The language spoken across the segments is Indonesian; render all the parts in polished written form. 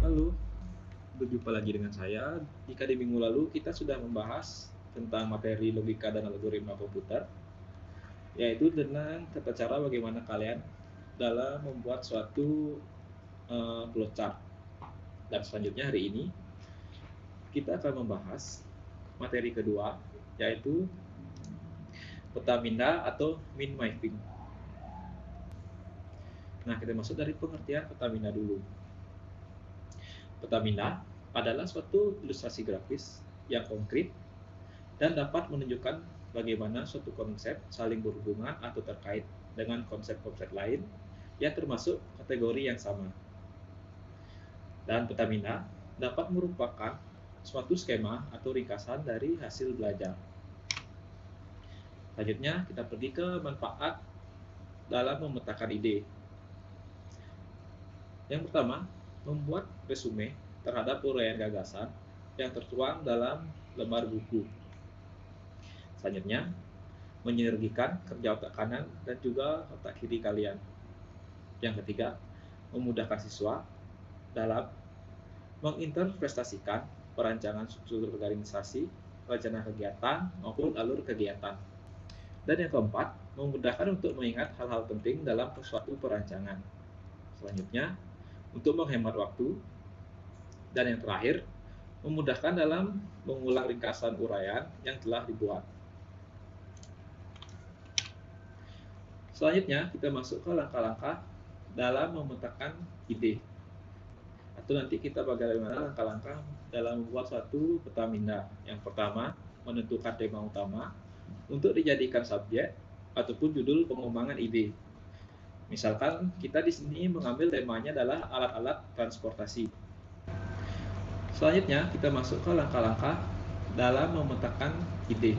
Halo, berjumpa lagi dengan saya. Jika di minggu lalu kita sudah membahas tentang materi logika dan algoritma komputer, yaitu dengan tata cara bagaimana kalian dalam membuat suatu flowchart. Dan selanjutnya hari ini kita akan membahas materi kedua, yaitu peta minda atau min mapping. Nah, kita masuk dari pengertian peta minda dulu. Peta minda adalah suatu ilustrasi grafis yang konkret dan dapat menunjukkan bagaimana suatu konsep saling berhubungan atau terkait dengan konsep-konsep lain yang termasuk kategori yang sama. Dan peta minda dapat merupakan suatu skema atau ringkasan dari hasil belajar. Selanjutnya kita pergi ke manfaat dalam memetakan ide. Yang pertama, membuat resume terhadap uraian gagasan yang tertuang dalam lembar buku. Selanjutnya, menyinergikan kerja otak kanan dan juga otak kiri kalian. Yang ketiga, memudahkan siswa dalam menginterpretasikan perancangan struktur organisasi, rencana kegiatan, maupun alur kegiatan. Dan yang keempat, memudahkan untuk mengingat hal-hal penting dalam suatu perancangan. Selanjutnya, untuk menghemat waktu. Dan yang terakhir, memudahkan dalam mengulang ringkasan uraian yang telah dibuat. Selanjutnya, kita masuk ke langkah-langkah dalam memetakan ide. Atau nanti kita bagaimana langkah-langkah dalam membuat suatu peta minda. Yang pertama, menentukan tema utama untuk dijadikan subjek ataupun judul pengembangan ide. Misalkan kita di sini mengambil temanya adalah alat-alat transportasi. Selanjutnya, kita masuk ke langkah-langkah dalam memetakan ide.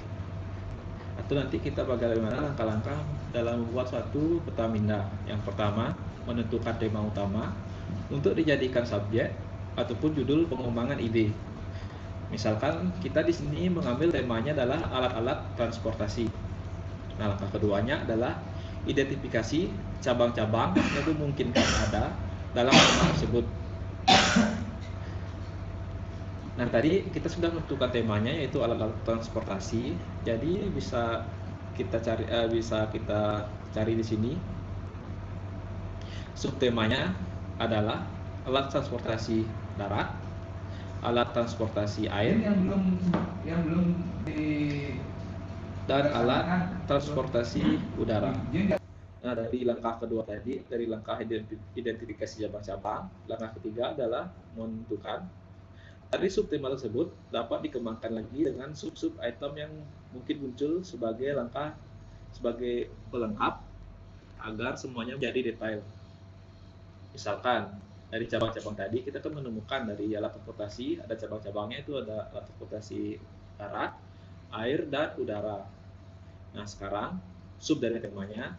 Atau nanti kita bagaimana langkah-langkah dalam membuat suatu peta minda. Yang pertama, menentukan tema utama untuk dijadikan subjek ataupun judul pengembangan ide. Misalkan kita di sini mengambil temanya adalah alat-alat transportasi. Nah, langkah keduanya adalah identifikasi cabang-cabang yang memungkinkan ada dalam tema tersebut. Nah, tadi kita sudah menentukan temanya yaitu alat-alat transportasi. Jadi bisa kita cari di sini. Subtemanya adalah alat transportasi darat, alat transportasi air, dan alat transportasi udara. Nah, dari langkah kedua tadi, dari langkah identifikasi cabang-cabang, langkah ketiga adalah menentukan. Dari subtema tersebut dapat dikembangkan lagi dengan sub-sub item yang mungkin muncul sebagai pelengkap agar semuanya menjadi detail. Misalkan dari cabang-cabang tadi kita kan menemukan dari alat transportasi ada cabang-cabangnya, itu ada alat transportasi darat, air, dan udara. Nah, sekarang sub dari temanya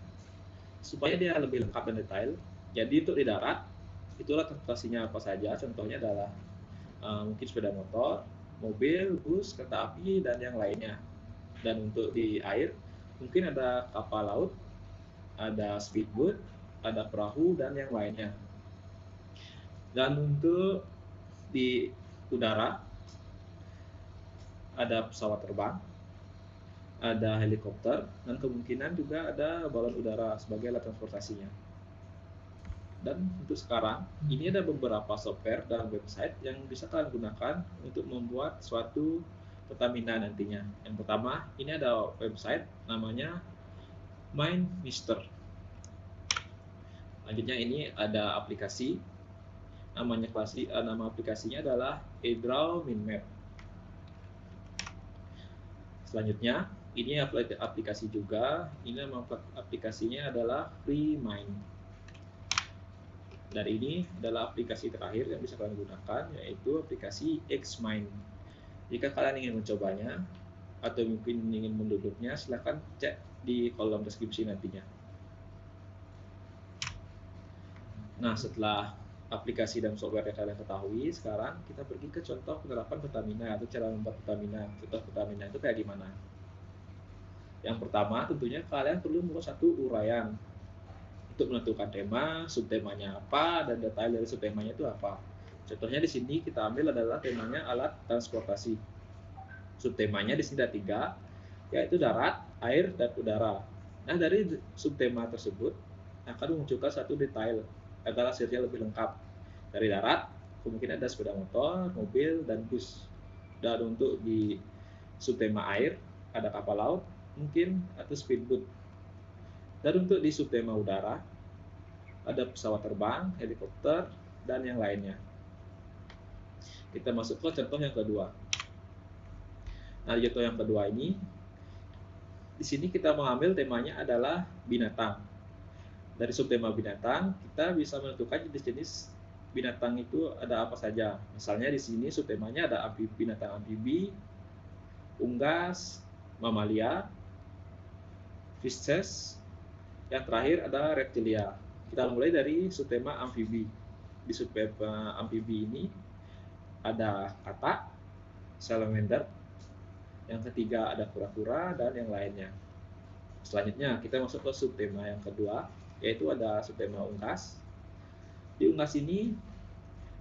supaya dia lebih lengkap dan detail. Jadi untuk di darat itulah transportasinya apa saja, contohnya adalah mungkin sepeda motor, mobil, bus, kereta api, dan yang lainnya. Dan untuk di air mungkin ada kapal laut, ada speedboat, ada perahu, dan yang lainnya. Dan untuk di udara ada pesawat terbang, ada helikopter, dan kemungkinan juga ada balon udara sebagai alat transportasinya. Dan untuk sekarang, ini ada beberapa software dan website yang bisa kalian gunakan untuk membuat suatu peta minda nantinya. Yang pertama, ini ada website namanya MindMister. Selanjutnya ini ada aplikasi, nama aplikasinya adalah eDraw Minmap. Selanjutnya, ini aplikasi juga, ini nama aplikasinya adalah FreeMind. Dan ini adalah aplikasi terakhir yang bisa kalian gunakan, yaitu aplikasi Xmind. Jika kalian ingin mencobanya atau mungkin ingin mendownloadnya, silahkan cek di kolom deskripsi nantinya. Nah, setelah aplikasi dan software yang kalian ketahui, sekarang kita pergi ke contoh penerapan peta minda atau cara membuat peta minda. Contoh peta minda itu kayak gimana? Yang pertama, tentunya kalian perlu membuat satu uraian untuk menentukan tema, subtemanya apa, dan detail dari subtemanya itu apa. Contohnya di sini kita ambil adalah temanya alat transportasi. Subtemanya di sini ada 3, yaitu darat, air, dan udara. Nah, dari subtema tersebut akan memunculkan satu detail agar hasilnya lebih lengkap. Dari darat, kemungkinan ada sepeda motor, mobil, dan bus. Dan untuk di subtema air, ada kapal laut, mungkin, atau speedboat. Dan untuk di subtema udara, ada pesawat terbang, helikopter, dan yang lainnya. Kita masuk ke contoh yang kedua. Nah, di contoh yang kedua ini, di sini kita mengambil temanya adalah binatang. Dari subtema binatang, kita bisa menentukan jenis-jenis binatang itu ada apa saja. Misalnya di sini subtemanya ada binatang amfibi, unggas, mamalia, fishes, yang terakhir ada reptilia. Kita mulai dari subtema amfibi. Di subtema amfibi ini ada katak, salamander, yang ketiga ada kura-kura, dan yang lainnya. Selanjutnya kita masuk ke subtema yang kedua, yaitu ada subtema unggas. Di unggas ini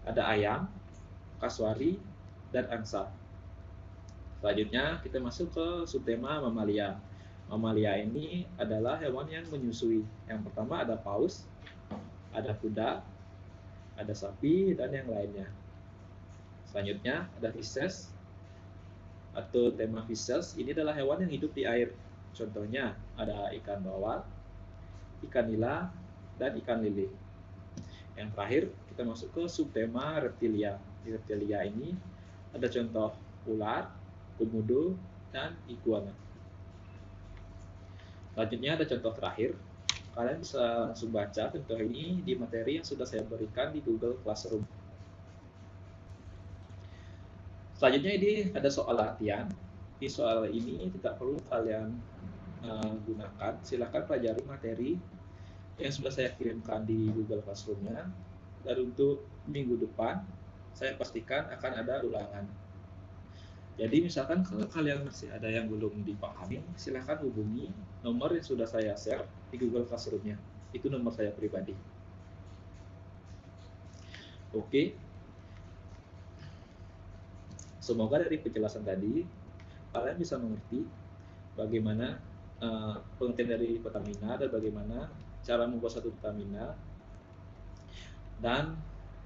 ada ayam, kasuari, dan angsa. Selanjutnya kita masuk ke subtema mamalia. Mamalia ini adalah hewan yang menyusui. Yang pertama ada paus, ada kuda, ada sapi, dan yang lainnya. Selanjutnya ada fishes atau tema fishes. Ini adalah hewan yang hidup di air. Contohnya ada ikan bawal, ikan nila, dan ikan lele. Yang terakhir kita masuk ke subtema reptilia. Di reptilia ini ada contoh ular, komodo, dan iguana. Selanjutnya ada contoh terakhir. Kalian bisa langsung baca contoh ini di materi yang sudah saya berikan di Google Classroom. Selanjutnya ini ada soal latihan. Di soal ini tidak perlu kalian gunakan. Silakan pelajari materi yang sudah saya kirimkan di Google Classroom-nya. Dan untuk minggu depan, saya pastikan akan ada ulangan. Jadi misalkan kalau kalian masih ada yang belum dipahami, silahkan hubungi nomor yang sudah saya share di Google Classroom-nya. Itu nomor saya pribadi. Oke. Semoga dari penjelasan tadi, kalian bisa mengerti bagaimana pengertian dari Pertamina dan bagaimana cara membuat satu Pertamina, dan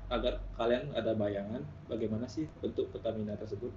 agar kalian ada bayangan bagaimana sih bentuk Pertamina tersebut.